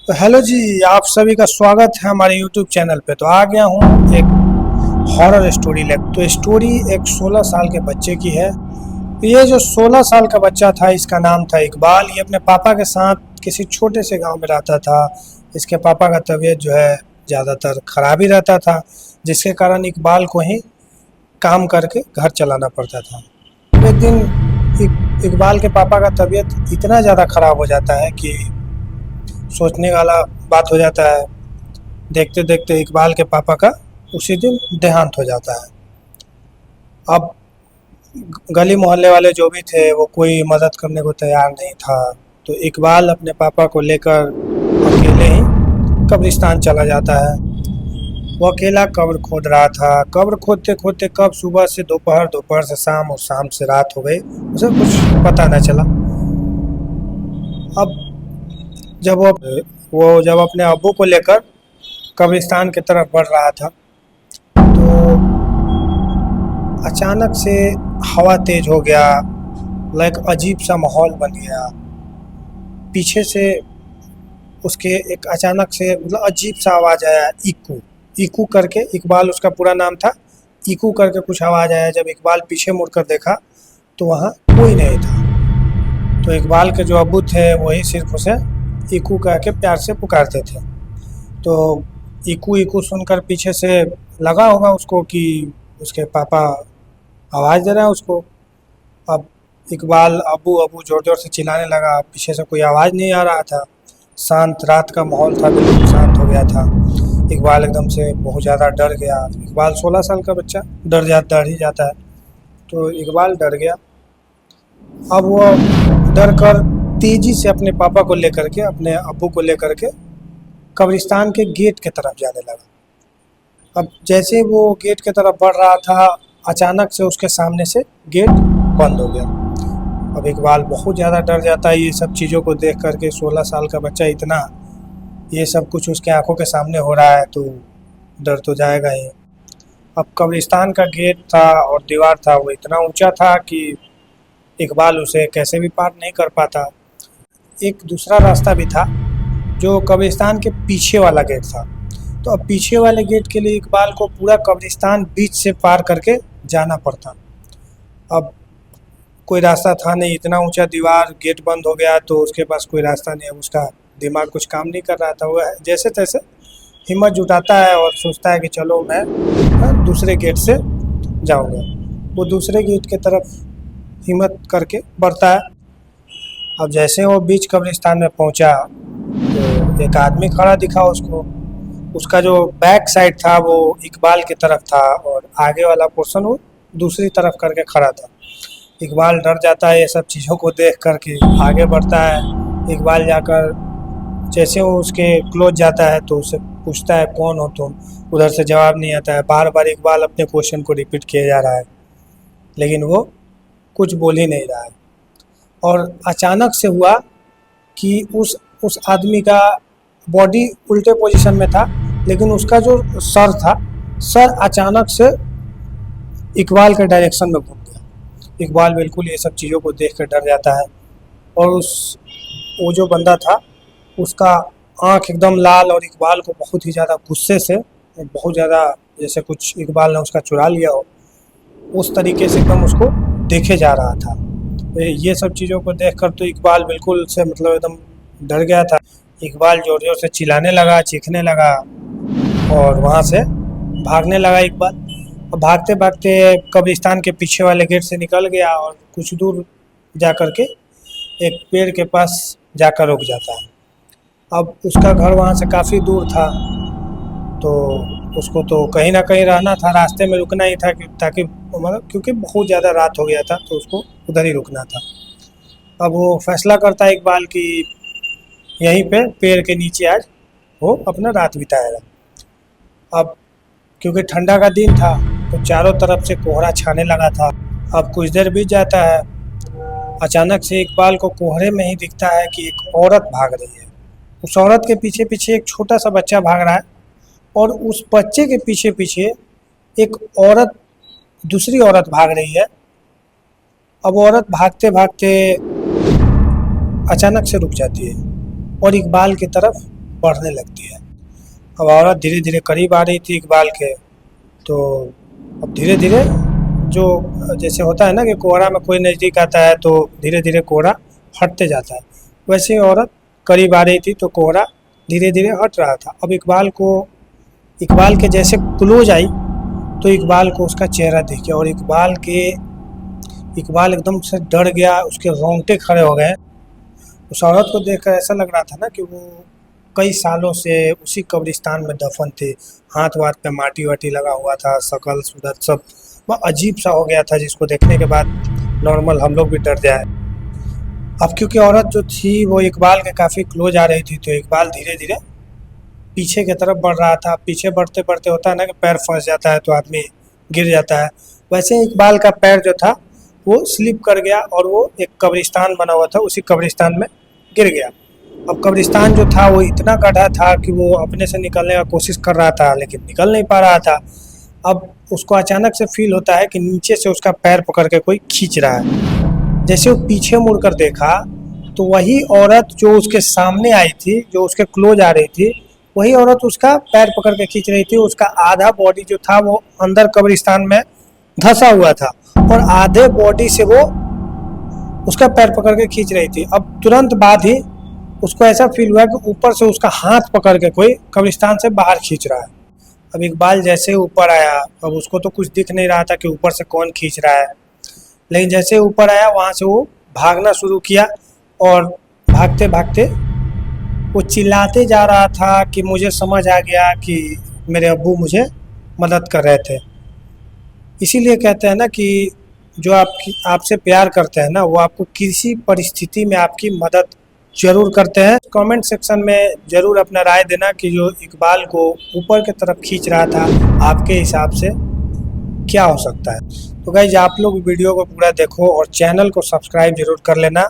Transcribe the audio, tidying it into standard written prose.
तो हेलो जी, आप सभी का स्वागत है हमारे यूट्यूब चैनल पे। तो आ गया हूँ एक हॉरर स्टोरी ले। तो स्टोरी एक 16 साल के बच्चे की है। तो ये जो 16 साल का बच्चा था, इसका नाम था इकबाल। ये अपने पापा के साथ किसी छोटे से गांव में रहता था। इसके पापा का तबीयत जो है ज़्यादातर ख़राब ही रहता था, जिसके कारण इकबाल को ही काम करके घर चलाना पड़ता था। एक दिन इकबाल के पापा का तबीयत इतना ज़्यादा ख़राब हो जाता है कि सोचने वाला बात हो जाता है। देखते देखते इकबाल के पापा का उसी दिन देहांत हो जाता है। अब गली मोहल्ले वाले जो भी थे वो कोई मदद करने को तैयार नहीं था। तो इकबाल अपने पापा को लेकर अकेले ही कब्रिस्तान चला जाता है। वो अकेला कब्र खोद रहा था। कब्र खोदते खोदते कब सुबह से दोपहर, दोपहर से शाम और शाम से रात हो गई, उसे कुछ पता न चला। अब जब अपने अब्बू को लेकर कब्रिस्तान की तरफ बढ़ रहा था, तो अचानक से हवा तेज हो गया। लाइक अजीब सा माहौल बन गया। पीछे से उसके एक अचानक से मतलब अजीब सा आवाज़ आया, इकू इकू करके। इकबाल उसका पूरा नाम था। इकू करके कुछ आवाज़ आया। जब इकबाल पीछे मुड़कर देखा तो वहाँ कोई नहीं था। तो इकबाल के जो अब्बू थे वही सिर्फ उसे इकू कह के प्यार से पुकारते थे। तो इकू इकू सुनकर पीछे से लगा होगा उसको कि उसके पापा आवाज़ दे रहा है उसको। अब इकबाल अबू अबू ज़ोर ज़ोर से चिल्लाने लगा। पीछे से कोई आवाज़ नहीं आ रहा था। शांत रात का माहौल था, बिल्कुल शांत हो गया था। इकबाल एकदम से बहुत ज़्यादा डर गया। इकबाल 16 साल का बच्चा डर ही जाता है। तो इकबाल डर गया। अब वो डर कर तेज़ी से अपने पापा को लेकर के, अपने अब्बू को लेकर के कब्रिस्तान के गेट की तरफ जाने लगा। अब जैसे वो गेट की तरफ बढ़ रहा था, अचानक से उसके सामने से गेट बंद हो गया। अब इकबाल बहुत ज़्यादा डर जाता है ये सब चीज़ों को देख करके। 16 साल का बच्चा इतना, ये सब कुछ उसके आंखों के सामने हो रहा है तो डर तो जाएगा ही। अब कब्रिस्तान का गेट था और दीवार था, वो इतना ऊंचा था कि इकबाल उसे कैसे भी पार नहीं कर पाता। एक दूसरा रास्ता भी था जो कब्रिस्तान के पीछे वाला गेट था। तो अब पीछे वाले गेट के लिए इकबाल को पूरा कब्रिस्तान बीच से पार करके जाना पड़ता। अब कोई रास्ता था नहीं, इतना ऊंचा दीवार, गेट बंद हो गया तो उसके पास कोई रास्ता नहीं है। उसका दिमाग कुछ काम नहीं कर रहा था। वो जैसे तैसे हिम्मत जुटाता है और सोचता है कि चलो मैं दूसरे गेट से जाऊंगा। वो दूसरे गेट की तरफ हिम्मत करके बढ़ता है। अब जैसे वो बीच कब्रिस्तान में पहुंचा तो एक आदमी खड़ा दिखा उसको। उसका जो बैक साइड था वो इकबाल की तरफ था और आगे वाला पोर्शन वो दूसरी तरफ करके खड़ा था। इकबाल डर जाता है ये सब चीज़ों को देख करके, आगे बढ़ता है। इकबाल जाकर जैसे वो उसके क्लोज जाता है तो उससे पूछता है कौन हो तुम। उधर से जवाब नहीं आता है। बार बार इकबाल अपने क्वेश्चन को रिपीट किया जा रहा है, लेकिन वो कुछ बोल ही नहीं रहा है। और अचानक से हुआ कि उस आदमी का बॉडी उल्टे पोजीशन में था, लेकिन उसका जो सर था, सर अचानक से इकबाल के डायरेक्शन में घूम गया। इकबाल बिल्कुल ये सब चीज़ों को देख कर डर जाता है। और वो जो बंदा था उसका आँख एकदम लाल और इकबाल को बहुत ही ज़्यादा गुस्से से, बहुत ज़्यादा जैसे कुछ इकबाल ने उसका चुरा लिया हो, उस तरीके से एकदम उसको देखे जा रहा था। ये सब चीज़ों को देखकर तो इकबाल बिल्कुल से मतलब एकदम डर गया था। इकबाल जोर जोर से चिल्लाने लगा, चीखने लगा और वहाँ से भागने लगा इकबाल। और भागते भागते कब्रिस्तान के पीछे वाले गेट से निकल गया और कुछ दूर जा कर के एक पेड़ के पास जाकर रुक जाता है। अब उसका घर वहाँ से काफ़ी दूर था, तो उसको तो कहीं ना कहीं रहना था, रास्ते में रुकना ही था ताकि मतलब क्योंकि बहुत ज़्यादा रात हो गया था तो उसको उधर ही रुकना था। अब वो फैसला करता है इकबाल कि यहीं पे पेड़ के नीचे आज वो अपना रात बिताएगा। अब क्योंकि ठंडा का दिन था तो चारों तरफ से कोहरा छाने लगा था। अब कुछ देर बीत जाता है। अचानक से इकबाल को कोहरे में ही दिखता है कि एक औरत भाग रही है। उस औरत के पीछे पीछे एक छोटा सा बच्चा भाग रहा है और उस बच्चे के पीछे पीछे एक औरत, दूसरी औरत भाग रही है। अब औरत भागते भागते अचानक से रुक जाती है और इकबाल की तरफ बढ़ने लगती है। अब औरत धीरे धीरे करीब आ रही थी इकबाल के, तो अब धीरे धीरे जो जैसे होता है ना कि कोहरा में कोई नज़दीक आता है तो धीरे धीरे कोहरा हटते जाता है, वैसे ही औरत करीब आ रही थी तो कोहरा धीरे धीरे हट रहा था। अब इकबाल के जैसे क्लोज आई तो इकबाल को उसका चेहरा दिख गया और इकबाल एकदम से डर गया, उसके रोंगटे खड़े हो गए। उस औरत को देखकर ऐसा लग रहा था ना कि वो कई सालों से उसी कब्रिस्तान में दफन थे, हाथ वाथ पे माटी वाटी लगा हुआ था, शकल सूरत सब वह अजीब सा हो गया था, जिसको देखने के बाद नॉर्मल हम लोग भी डर जाए। अब क्योंकि औरत जो थी वो इकबाल के काफ़ी क्लोज आ रही थी तो इकबाल धीरे धीरे पीछे की तरफ बढ़ रहा था। पीछे बढ़ते बढ़ते होता है ना कि पैर फंस जाता है तो आदमी गिर जाता है, वैसे ही इकबाल का पैर जो था वो स्लिप कर गया और वो एक कब्रिस्तान बना हुआ था, उसी कब्रिस्तान में गिर गया। अब कब्रिस्तान जो था वो इतना गड्ढा था कि वो अपने से निकलने का कोशिश कर रहा था लेकिन निकल नहीं पा रहा था। अब उसको अचानक से फील होता है कि नीचे से उसका पैर पकड़ के कोई खींच रहा है। जैसे वो पीछे मुड़कर देखा तो वही औरत जो उसके सामने आई थी, जो उसके क्लोज आ रही थी, वही औरत उसका पैर पकड़ के खींच रही थी। उसका आधा बॉडी जो था वो अंदर कब्रिस्तान में धंसा हुआ था और आधे बॉडी से वो उसका पैर पकड़ के खींच रही थी। अब तुरंत बाद ही उसको ऐसा फील हुआ कि ऊपर से उसका हाथ पकड़ के कोई कब्रिस्तान से बाहर खींच रहा है। अब इकबाल जैसे ऊपर आया, अब उसको तो कुछ दिख नहीं रहा था कि ऊपर से कौन खींच रहा है, लेकिन जैसे ऊपर आया वहाँ से वो भागना शुरू किया और भागते भागते वो चिल्लाते जा रहा था कि मुझे समझ आ गया कि मेरे अब्बू मुझे मदद कर रहे थे। इसीलिए कहते हैं ना कि जो आपसे प्यार करते हैं ना वो आपको किसी परिस्थिति में आपकी मदद ज़रूर करते हैं। कमेंट सेक्शन में ज़रूर अपना राय देना कि जो इकबाल को ऊपर की तरफ खींच रहा था आपके हिसाब से क्या हो सकता है। तो गाइस आप लोग वीडियो को पूरा देखो और चैनल को सब्सक्राइब ज़रूर कर लेना।